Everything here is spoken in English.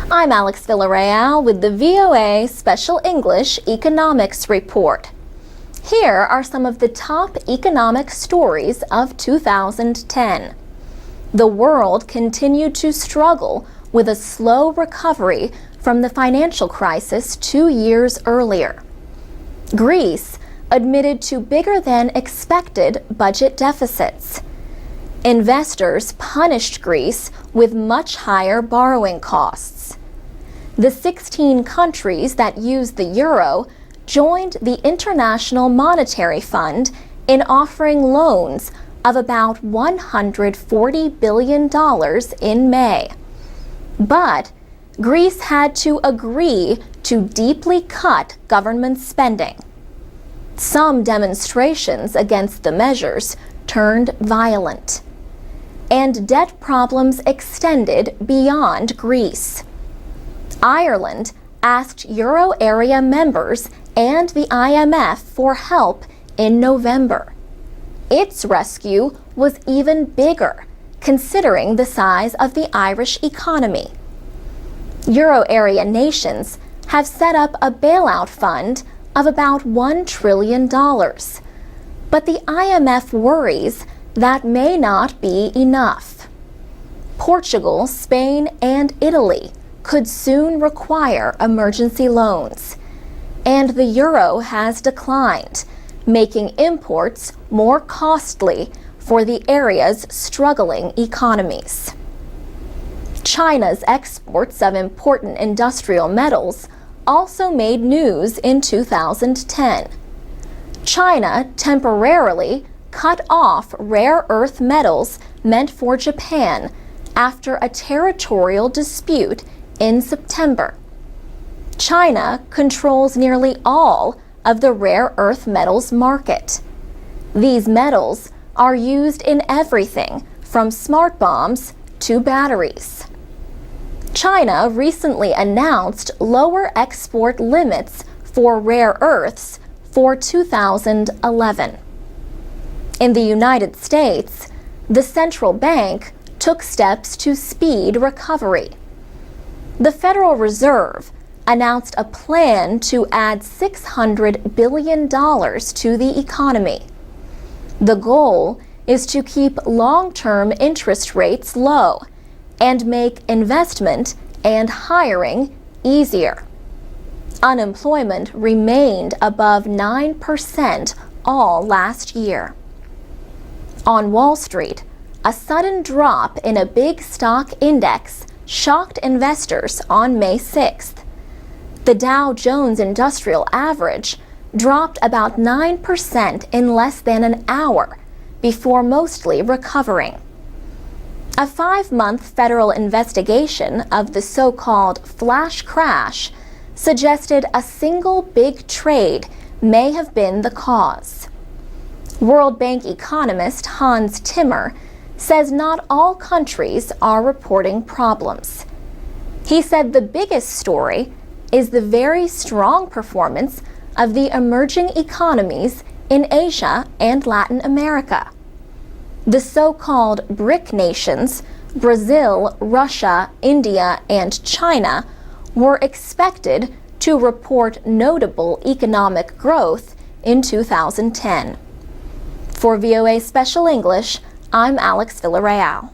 I'm Alex Villarreal with the VOA Special English Economics Report. Here are some of the top economic stories of 2010. The world continued to struggle with a slow recovery from the financial crisis 2 years earlier. Greece admitted to bigger than expected budget deficits. Investors punished Greece with much higher borrowing costs. The 16 countries that use the euro joined the International Monetary Fund in offering loans of about $140 billion in May. But Greece had to agree to deeply cut government spending. Some demonstrations against the measures turned violent, and debt problems extended beyond Greece. Ireland asked Euro area members and the IMF for help in November. Its rescue was even bigger, considering the size of the Irish economy. Euro area nations have set up a bailout fund of about $1 trillion. But the IMF worries that may not be enough. Portugal, Spain, and Italy could soon require emergency loans. And the euro has declined, making imports more costly for the area's struggling economies. China's exports of important industrial metals also made news in 2010. China temporarily cut off rare earth metals meant for Japan after a territorial dispute in September. China controls nearly all of the rare earth metals market. These metals are used in everything from smart bombs to batteries. China recently announced lower export limits for rare earths for 2011. In the United States, the central bank took steps to speed recovery. The Federal Reserve announced a plan to add $600 billion to the economy. The goal is to keep long-term interest rates low and make investment and hiring easier. Unemployment remained above 9% all last year. On Wall Street, a sudden drop in a big stock index shocked investors on May 6th. The Dow Jones Industrial Average dropped about 9% in less than an hour before mostly recovering. A 5-month federal investigation of the so-called flash crash suggested a single big trade may have been the cause. World Bank economist Hans Timmer says not all countries are reporting problems. He said the biggest story is the very strong performance of the emerging economies in Asia and Latin America. The so-called BRIC nations, Brazil, Russia, India, and China, were expected to report notable economic growth in 2010. For VOA Special English, I'm Alex Villarreal.